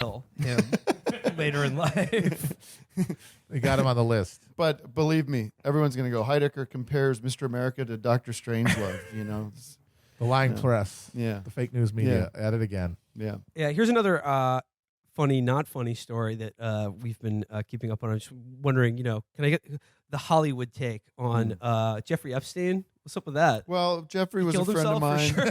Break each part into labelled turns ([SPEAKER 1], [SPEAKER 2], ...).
[SPEAKER 1] kill him later in life.
[SPEAKER 2] We got him on the list.
[SPEAKER 3] But believe me, everyone's going to go, Heidecker compares Mr. America to Dr. Strangelove, you know.
[SPEAKER 2] The lying press.
[SPEAKER 3] Yeah.
[SPEAKER 2] The fake news media at it again.
[SPEAKER 3] Yeah.
[SPEAKER 1] Yeah, here's another funny, not funny story that we've been keeping up on. I'm just wondering, can I get the Hollywood take on Jeffrey Epstein? What's up with that?
[SPEAKER 3] Well, Jeffrey was a
[SPEAKER 1] killed
[SPEAKER 3] friend of
[SPEAKER 1] himself,
[SPEAKER 3] mine.
[SPEAKER 1] for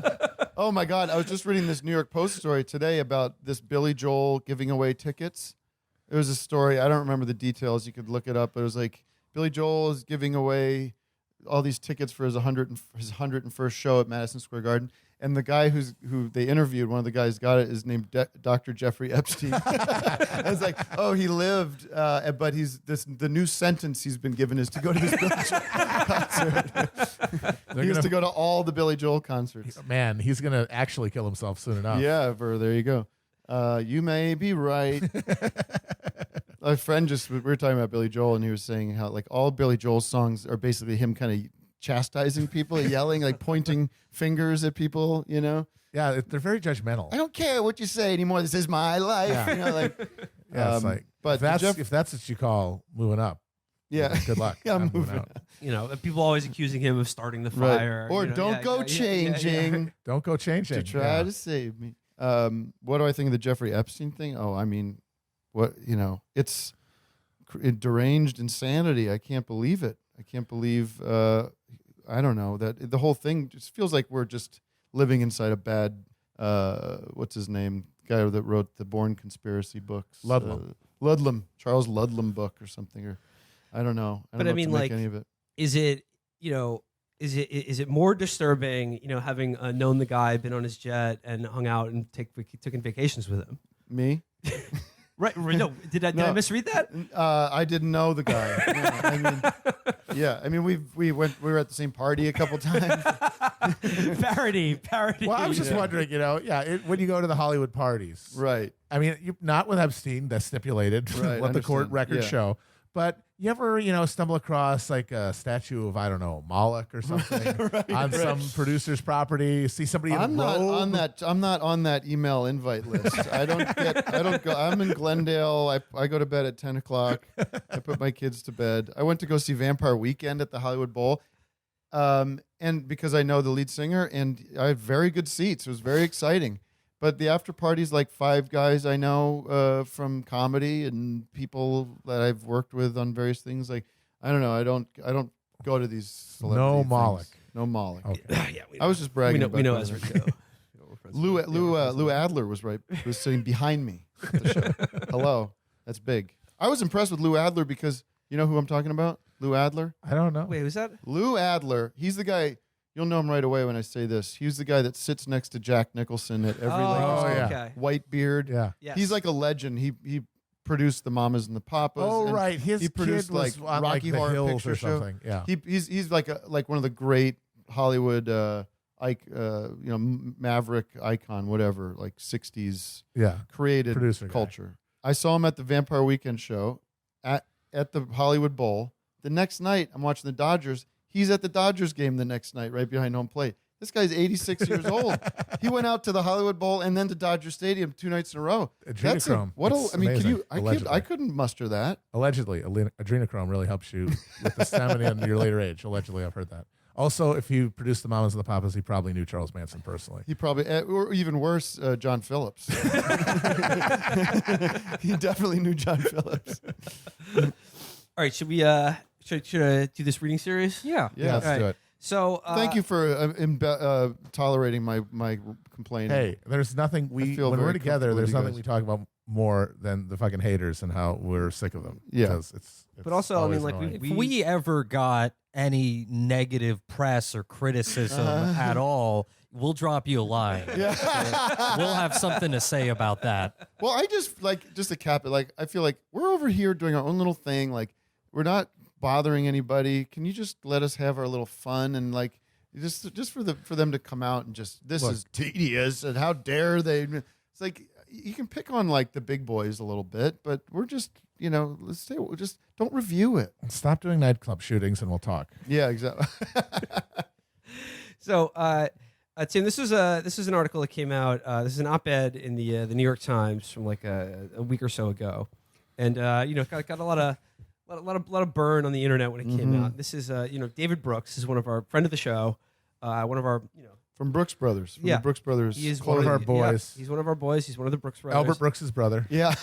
[SPEAKER 1] sure.
[SPEAKER 3] Oh, my God. I was just reading this New York Post story today about this Billy Joel giving away tickets. It was a story. I don't remember the details. You could look it up. But it was like Billy Joel is giving away all these tickets for his 101st show at Madison Square Garden. And the guy who they interviewed, one of the guys got it, is named Dr. Jeffrey Epstein. I was like, oh, he lived, but the new sentence he's been given is to go to this Billy Joel concert. He used to go to all the Billy Joel concerts.
[SPEAKER 2] Man, he's going to actually kill himself soon enough.
[SPEAKER 3] Yeah, there you go. You may be right. A friend we were talking about Billy Joel, and he was saying how like all Billy Joel's songs are basically him kind of chastising people, yelling, like pointing fingers at people, you know?
[SPEAKER 2] Yeah, they're very judgmental.
[SPEAKER 3] I don't care what you say anymore. This is my life.
[SPEAKER 2] Yeah.
[SPEAKER 3] You know, like,
[SPEAKER 2] it's like, but if that's what you call moving up,
[SPEAKER 3] yeah,
[SPEAKER 2] good luck.
[SPEAKER 3] Yeah,
[SPEAKER 2] I'm
[SPEAKER 3] moving out.
[SPEAKER 1] People always accusing him of starting the fire.
[SPEAKER 3] Right. Or don't go changing.
[SPEAKER 2] Don't go changing.
[SPEAKER 3] To try to save me. What do I think of the Jeffrey Epstein thing? Oh, I mean, it's deranged insanity. I can't believe it. I can't believe, I don't know, that the whole thing just feels like we're just living inside a bad, what's his name? Guy that wrote the Bourne Conspiracy books.
[SPEAKER 2] Ludlum.
[SPEAKER 3] Charles Ludlum book or something. Or I don't know. I don't know any of it.
[SPEAKER 1] Is it, is it more disturbing, having known the guy, been on his jet and hung out and taken vacations with him?
[SPEAKER 3] Me?
[SPEAKER 1] Right. No, did I misread that?
[SPEAKER 3] I didn't know the guy. I mean, we were at the same party a couple times.
[SPEAKER 1] Parody.
[SPEAKER 2] Well, I was just wondering, when you go to the Hollywood parties,
[SPEAKER 3] right?
[SPEAKER 2] I mean, not with Epstein, that's stipulated.
[SPEAKER 3] Right,
[SPEAKER 2] let the court records show. But you ever, stumble across like a statue of, I don't know, Moloch or something on some producer's property? See somebody in a robe?
[SPEAKER 3] I'm not on that email invite list. I don't go. I'm in Glendale. I go to bed at 10 o'clock. I put my kids to bed. I went to go see Vampire Weekend at the Hollywood Bowl. And because I know the lead singer, and I had very good seats. It was very exciting. But the after party's like 5 guys I know from comedy and people that I've worked with on various things. Like, I don't know. I don't go to these celebrity
[SPEAKER 2] No
[SPEAKER 3] things.
[SPEAKER 2] Moloch.
[SPEAKER 3] No Moloch.
[SPEAKER 1] Okay.
[SPEAKER 3] I was just bragging.
[SPEAKER 1] We know Ezra too.
[SPEAKER 3] Lou Adler was sitting behind me at the show. Hello. That's big. I was impressed with Lou Adler because you know who I'm talking about? Lou Adler?
[SPEAKER 2] I don't know.
[SPEAKER 1] Wait, who's that?
[SPEAKER 3] Lou Adler. He's the guy. You'll know him right away when I say this. He's the guy that sits next to Jack Nicholson at every
[SPEAKER 1] okay.
[SPEAKER 3] White beard.
[SPEAKER 2] Yeah.
[SPEAKER 1] Yes.
[SPEAKER 3] He's like a legend. He produced the Mamas and the Papas.
[SPEAKER 2] Oh, right.
[SPEAKER 3] He produced
[SPEAKER 2] kid was
[SPEAKER 3] like
[SPEAKER 2] on
[SPEAKER 3] Rocky
[SPEAKER 2] the
[SPEAKER 3] Horror
[SPEAKER 2] Hills
[SPEAKER 3] Picture
[SPEAKER 2] or
[SPEAKER 3] Show.
[SPEAKER 2] something. Yeah.
[SPEAKER 3] He's like one of the great Hollywood maverick icon, whatever, like 60s created
[SPEAKER 2] producer
[SPEAKER 3] culture. Guy. I saw him at the Vampire Weekend show at the Hollywood Bowl. The next night, I'm watching the Dodgers. He's at the Dodgers game the next night, right behind home plate. This guy's 86 years old. He went out to the Hollywood Bowl and then to Dodger Stadium 2 nights in a row.
[SPEAKER 2] Adrenochrome.
[SPEAKER 3] I couldn't muster that.
[SPEAKER 2] Allegedly, adrenochrome really helps you with the stamina in your later age. Allegedly, I've heard that. Also, if you produced the Mamas and the Papas, he probably knew Charles Manson personally.
[SPEAKER 3] He probably, or even worse, John Phillips. He definitely knew John Phillips.
[SPEAKER 1] All right, should we should I do this reading series?
[SPEAKER 3] Yeah,
[SPEAKER 2] let's do it.
[SPEAKER 1] So
[SPEAKER 3] thank you for tolerating my complaining.
[SPEAKER 2] Hey, there's nothing when we're together. There's nothing we talk about more than the fucking haters and how we're sick of them.
[SPEAKER 3] Yeah,
[SPEAKER 2] it's
[SPEAKER 1] but also, I mean, like,
[SPEAKER 2] annoying.
[SPEAKER 4] if we ever got any negative press or criticism at all, we'll drop you a line.
[SPEAKER 3] Yeah.
[SPEAKER 4] So we'll have something to say about that.
[SPEAKER 3] Well, I just to cap it, like, I feel like we're over here doing our own little thing. Like, we're not bothering anybody. Can you just let us have our little fun and like just for them to come out and just this is tedious and how dare they? It's like you can pick on like the big boys a little bit, but we're just just don't review it.
[SPEAKER 2] Stop doing nightclub shootings and we'll talk.
[SPEAKER 3] Yeah, exactly.
[SPEAKER 1] So Tim, this is an article that came out. This is an op-ed in the New York Times from like a week or so ago, and got a lot of burn on the internet when it came out. This is David Brooks is one of our friend of the show, one of our
[SPEAKER 3] From Brooks Brothers. From the Brooks Brothers.
[SPEAKER 1] He is
[SPEAKER 2] one of our boys.
[SPEAKER 1] He's one of our boys. He's one of the Brooks brothers.
[SPEAKER 2] Albert Brooks' brother.
[SPEAKER 3] Yeah.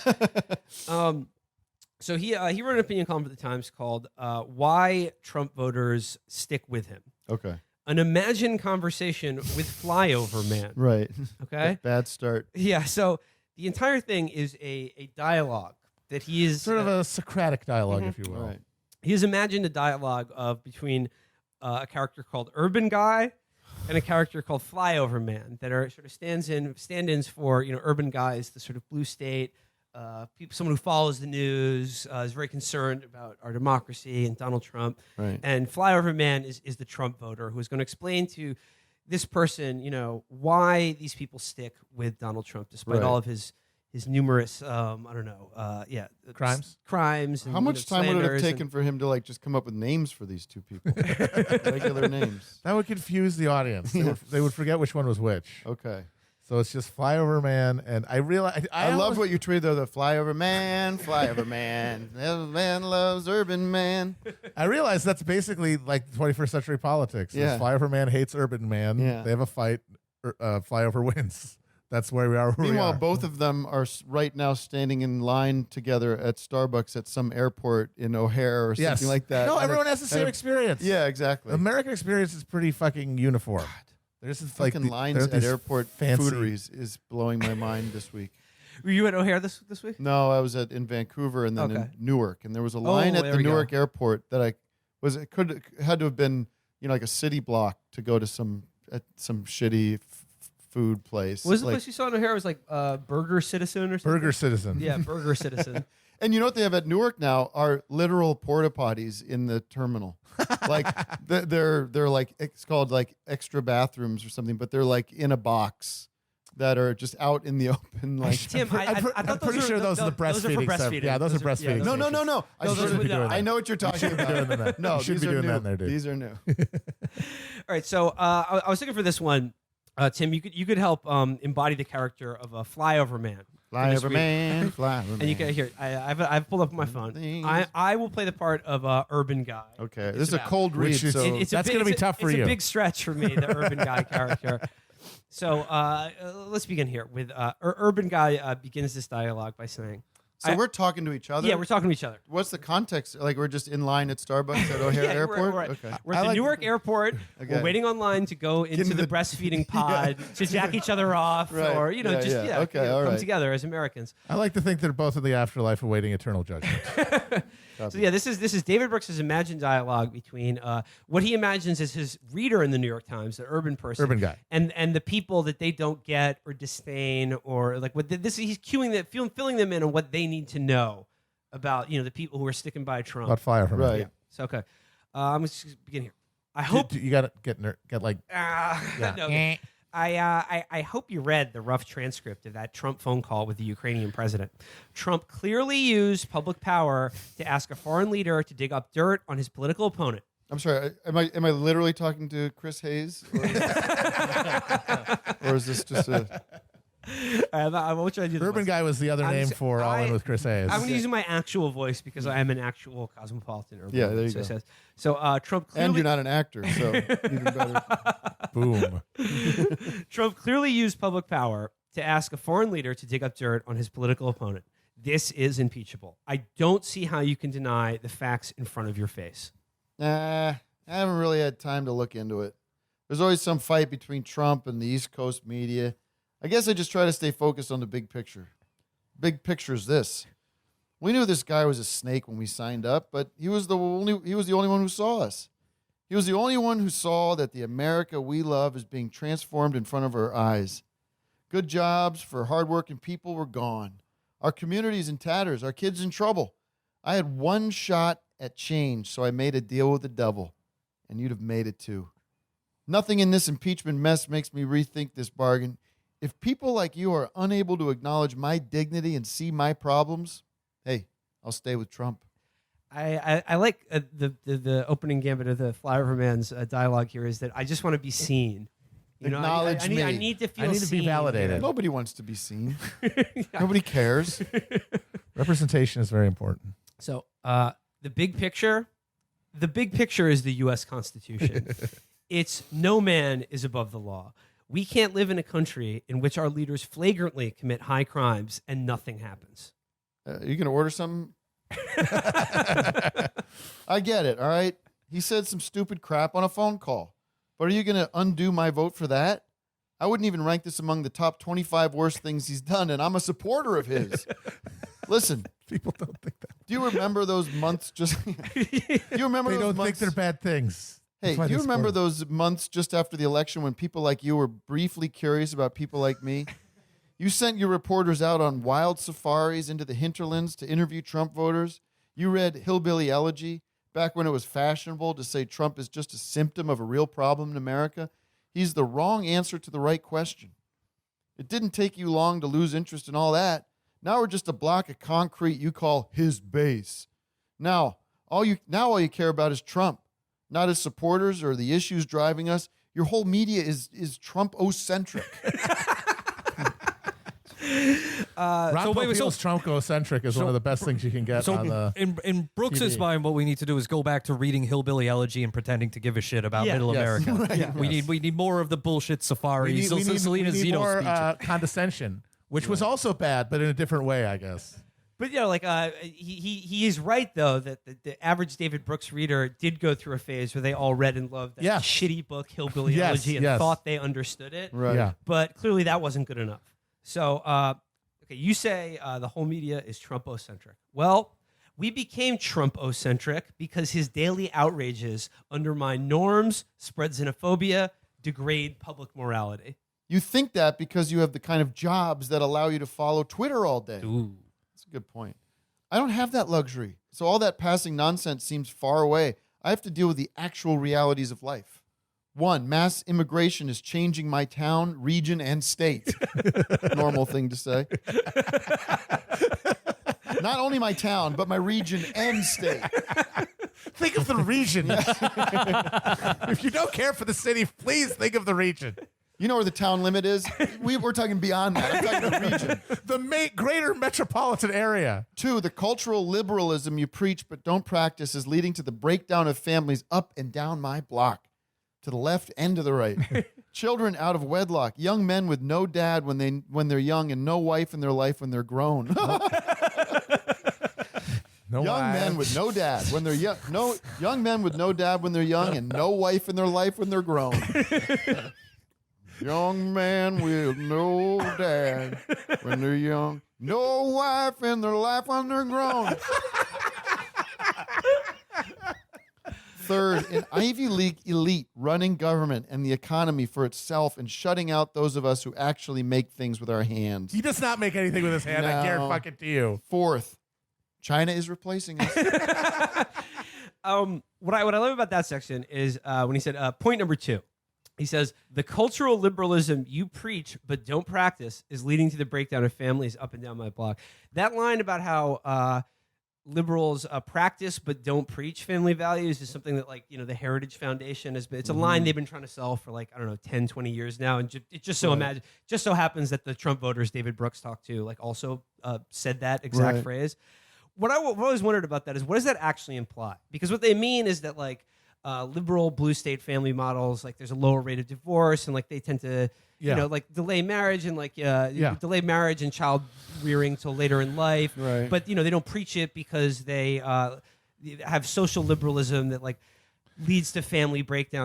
[SPEAKER 1] So he wrote an opinion column for the Times called "Why Trump Voters Stick with Him."
[SPEAKER 3] Okay.
[SPEAKER 1] An imagined conversation with Flyover Man.
[SPEAKER 3] Right.
[SPEAKER 1] Okay.
[SPEAKER 3] Bad start.
[SPEAKER 1] Yeah. So the entire thing is a dialogue that he is
[SPEAKER 2] Sort of a Socratic dialogue, if you will.
[SPEAKER 3] Right.
[SPEAKER 1] he has imagined a dialogue between a character called Urban Guy and a character called Flyover Man that are sort of stand-ins for Urban Guy is the sort of blue state. Someone who follows the news, is very concerned about our democracy and Donald Trump.
[SPEAKER 3] Right.
[SPEAKER 1] And Flyover Man is the Trump voter who is going to explain to this person, why these people stick with Donald Trump despite
[SPEAKER 3] Right.
[SPEAKER 1] all of his numerous, crimes. And,
[SPEAKER 3] How much time would it have
[SPEAKER 1] slanders
[SPEAKER 3] taken for him to like just come up with names for these two people? Regular names.
[SPEAKER 2] That would confuse the audience. They would forget which one was which.
[SPEAKER 3] Okay.
[SPEAKER 2] So it's just Flyover Man, and I realize
[SPEAKER 3] I love what you tweeted there. The flyover man. Every man loves Urban Man.
[SPEAKER 2] I realize that's basically like 21st century politics.
[SPEAKER 3] Yeah.
[SPEAKER 2] Flyover Man hates Urban Man.
[SPEAKER 3] Yeah.
[SPEAKER 2] They have a fight. Flyover wins. That's where we are.
[SPEAKER 3] Meanwhile, both of them are right now standing in line together at Starbucks at some airport in O'Hare or something like that.
[SPEAKER 2] No,
[SPEAKER 3] And
[SPEAKER 2] everyone has the same experience.
[SPEAKER 3] Yeah, exactly.
[SPEAKER 2] American experience is pretty fucking uniform. There's just like
[SPEAKER 3] Fucking lines at airport fooderies is blowing my mind this week.
[SPEAKER 1] Were you at O'Hare this week?
[SPEAKER 3] No, I was in Vancouver and then in
[SPEAKER 1] Okay.
[SPEAKER 3] Newark, and there was a line at
[SPEAKER 1] there
[SPEAKER 3] the
[SPEAKER 1] we go.
[SPEAKER 3] Newark airport that had to have been like a city block to go to some shitty food place.
[SPEAKER 1] What was the
[SPEAKER 3] Like-
[SPEAKER 1] place you saw in O'Hare? It was like Burger Citizen or something?
[SPEAKER 2] Burger Citizen.
[SPEAKER 1] Yeah, Burger Citizen.
[SPEAKER 3] And you know what they have at Newark now are literal porta potties in the terminal. Like they're like it's called like extra bathrooms or something, but they're like in a box that are just out in the open. Like
[SPEAKER 1] Tim, I
[SPEAKER 2] I'm
[SPEAKER 1] thought
[SPEAKER 2] pretty sure those are the
[SPEAKER 1] those are for
[SPEAKER 2] breastfeeding.
[SPEAKER 1] breastfeeding.
[SPEAKER 2] Yeah, those are breastfeeding.
[SPEAKER 3] no.
[SPEAKER 1] No,
[SPEAKER 3] I,
[SPEAKER 1] those
[SPEAKER 3] should
[SPEAKER 1] would-
[SPEAKER 3] be doing
[SPEAKER 1] I
[SPEAKER 3] I know what you're talking about.
[SPEAKER 2] doing that.
[SPEAKER 3] No,
[SPEAKER 2] You should
[SPEAKER 3] these
[SPEAKER 2] be
[SPEAKER 3] are
[SPEAKER 2] doing
[SPEAKER 3] new.
[SPEAKER 2] that there, dude.
[SPEAKER 3] These are new.
[SPEAKER 1] All right, so I was looking for this one. Tim, you could help embody the character of a Flyover Man.
[SPEAKER 3] Fly
[SPEAKER 1] for this
[SPEAKER 3] over
[SPEAKER 1] week.
[SPEAKER 3] man, fly over man.
[SPEAKER 1] And you can here. I've pulled up on my phone.
[SPEAKER 3] Things.
[SPEAKER 1] I will play the part of Urban Guy.
[SPEAKER 3] Okay,
[SPEAKER 1] It's
[SPEAKER 3] this is a
[SPEAKER 1] about-
[SPEAKER 3] cold read.
[SPEAKER 2] Which is-
[SPEAKER 3] So
[SPEAKER 1] It's a
[SPEAKER 2] That's
[SPEAKER 1] big-
[SPEAKER 2] gonna be
[SPEAKER 1] it's a-
[SPEAKER 2] tough for
[SPEAKER 1] It's
[SPEAKER 2] you.
[SPEAKER 1] a big stretch for me, the Urban Guy character. So let's begin here with Urban Guy begins this dialogue by saying,
[SPEAKER 3] we're talking to each other.
[SPEAKER 1] "Yeah, we're talking to each other.
[SPEAKER 3] What's the context? Like we're just in line at Starbucks at O'Hare
[SPEAKER 1] Yeah,
[SPEAKER 3] Airport.
[SPEAKER 1] We're
[SPEAKER 3] Okay.
[SPEAKER 1] at the Newark airport.
[SPEAKER 3] Okay.
[SPEAKER 1] We're waiting online to go into
[SPEAKER 3] into
[SPEAKER 1] the
[SPEAKER 3] the-
[SPEAKER 1] breastfeeding pod to jack each other off,
[SPEAKER 3] Right.
[SPEAKER 1] or
[SPEAKER 3] Yeah,
[SPEAKER 1] just
[SPEAKER 3] yeah. Okay, all
[SPEAKER 1] come
[SPEAKER 3] right.
[SPEAKER 1] together as Americans.
[SPEAKER 2] I like to think they're both in the afterlife awaiting eternal judgment.
[SPEAKER 1] So yeah, this is David Brooks' imagined dialogue between what he imagines as his reader in the New York Times, the urban person,
[SPEAKER 2] Urban Guy.
[SPEAKER 1] and the people that they don't get or disdain or like what he's filling them in on what they need to know about the people who are sticking by Trump.
[SPEAKER 2] About Flyover Man.
[SPEAKER 3] Right.
[SPEAKER 1] Yeah. So okay, I'm just begin here. I hope
[SPEAKER 2] You got to get like.
[SPEAKER 1] no, I hope you read the rough transcript of that Trump phone call with the Ukrainian president. Trump clearly used public power to ask a foreign leader to dig up dirt on his political opponent.
[SPEAKER 3] I'm sorry. Am I literally talking to Chris Hayes, or is this just a?
[SPEAKER 1] I won't try to do the
[SPEAKER 2] Urban
[SPEAKER 1] voice.
[SPEAKER 2] Guy was the other name for All In with Chris Hayes.
[SPEAKER 1] I'm going to use my actual voice because I am an actual cosmopolitan urban.
[SPEAKER 3] Yeah, there you
[SPEAKER 1] so it
[SPEAKER 3] go.
[SPEAKER 1] says. So Trump clearly,
[SPEAKER 3] And you're not an actor, so even better.
[SPEAKER 2] Boom.
[SPEAKER 1] Trump clearly used public power to ask a foreign leader to dig up dirt on his political opponent. This is impeachable. I don't see how you can deny the facts in front of your face.
[SPEAKER 3] Nah, I haven't really had time to look into it. There's always some fight between Trump and the East Coast media. I guess I just try to stay focused on the big picture. Big picture is this. We knew this guy was a snake when we signed up, but he was the only one who saw us. He was the only one who saw that the America we love is being transformed in front of our eyes. Good jobs for hardworking people were gone. Our community's in tatters. Our kids in trouble. I had one shot at change, so I made a deal with the devil, and you'd have made it too. Nothing in this impeachment mess makes me rethink this bargain. If people like you are unable to acknowledge my dignity and see my problems, hey, I'll stay with Trump.
[SPEAKER 1] I like the opening gambit of the Flyover Man's dialogue here is that I just want to be seen. You know,
[SPEAKER 3] Acknowledge me.
[SPEAKER 1] I need to feel
[SPEAKER 2] I need to be
[SPEAKER 1] seen.
[SPEAKER 2] validated.
[SPEAKER 3] Nobody wants to be seen. Nobody cares.
[SPEAKER 2] Representation is very important.
[SPEAKER 1] So the big picture is the U.S. Constitution. It's no man is above the law. We can't live in a country in which our leaders flagrantly commit high crimes and nothing happens.
[SPEAKER 3] Are you going to order something? I get it, all right? He said some stupid crap on a phone call. But are you going to undo my vote for that? I wouldn't even rank this among the top 25 worst things he's done, and I'm a supporter of his. Listen.
[SPEAKER 2] People don't think that.
[SPEAKER 3] Do you remember those months just... do you remember
[SPEAKER 2] They
[SPEAKER 3] those
[SPEAKER 2] don't
[SPEAKER 3] months?
[SPEAKER 2] think they're bad things.
[SPEAKER 3] Hey, do you remember those months just after the election when people like you were briefly curious about people like me? You sent your reporters out on wild safaris into the hinterlands to interview Trump voters. You read Hillbilly Elegy back when it was fashionable to say Trump is just a symptom of a real problem in America. He's the wrong answer to the right question. It didn't take you long to lose interest in all that. Now we're just a block of concrete you call his base. Now all you care about is Trump, not his supporters or the issues driving us. Your whole media is Trump-ocentric.
[SPEAKER 2] Ron Popeil's Trump-ocentric is one of the best things you can get on the
[SPEAKER 4] in Brooks's
[SPEAKER 2] TV.
[SPEAKER 4] mind, what we need to do is go back to reading Hillbilly Elegy and pretending to give a shit about
[SPEAKER 1] Yeah.
[SPEAKER 4] Middle
[SPEAKER 2] Yes.
[SPEAKER 4] America.
[SPEAKER 3] Right.
[SPEAKER 4] We need more of the bullshit safaris.
[SPEAKER 2] we need
[SPEAKER 4] Selena Zito
[SPEAKER 2] more
[SPEAKER 4] speeches.
[SPEAKER 2] condescension, which was also bad, but in a different way, I guess.
[SPEAKER 1] But you know, like he is right though that the average David Brooks reader did go through a phase where they all read and loved that
[SPEAKER 2] Yes.
[SPEAKER 1] shitty book Hillbilly
[SPEAKER 2] Yes,
[SPEAKER 1] Elegy and
[SPEAKER 2] yes.
[SPEAKER 1] thought they understood it.
[SPEAKER 3] Right.
[SPEAKER 2] Yeah.
[SPEAKER 1] But clearly that wasn't good enough. So okay, you say the whole media is Trump-ocentric. Well, we became Trump-ocentric because his daily outrages undermine norms, spread xenophobia, degrade public morality.
[SPEAKER 3] You think that because you have the kind of jobs that allow you to follow Twitter all day.
[SPEAKER 4] Ooh.
[SPEAKER 3] That's a good point. I don't have that luxury. So all that passing nonsense seems far away. I have to deal with the actual realities of life. 1, mass immigration is changing my town, region, and state. Normal thing to say. Not only my town, but my region and state.
[SPEAKER 2] Think of the region. If you don't care for the city, please think of the region.
[SPEAKER 3] You know where the town limit is? We're talking beyond that. I'm talking the region.
[SPEAKER 2] The greater metropolitan area.
[SPEAKER 3] 2, the cultural liberalism you preach but don't practice is leading to the breakdown of families up and down my block, to the left and to the right. Children out of wedlock, young men with no dad when they're young and no wife in their life when they're grown.
[SPEAKER 2] No
[SPEAKER 3] Young men with no dad when they're young. No young men with no dad when they're young and no wife in their life when they're grown. Young man with no dad when they're young, no wife in their life when they're grown. 3rd, an Ivy League elite running government and the economy for itself and shutting out those of us who actually make things with our hands.
[SPEAKER 2] He does not make anything with his hand. I
[SPEAKER 3] No.
[SPEAKER 2] guarantee you.
[SPEAKER 3] 4th, China is replacing us.
[SPEAKER 1] What I love about that section is when he said point number 2. He says the cultural liberalism you preach but don't practice is leading to the breakdown of families up and down my block. That line about how liberals practice but don't preach family values is something that, like, you know, the Heritage Foundation has been. It's a line they've been trying to sell for, like, I don't know, 10, 20 years now, and it just so just so happens that the Trump voters David Brooks talked to, like, also said that exact phrase. What I've always wondered about that is, what does that actually imply? Because what they mean is that, like, liberal blue state family models, like, there's a lower rate of divorce, and, like, they tend to, you know, like, delay marriage and, like, delay marriage and child rearing till later in life.
[SPEAKER 3] Right.
[SPEAKER 1] But, you know, they don't preach it because they have social liberalism that, like, leads to family breakdown.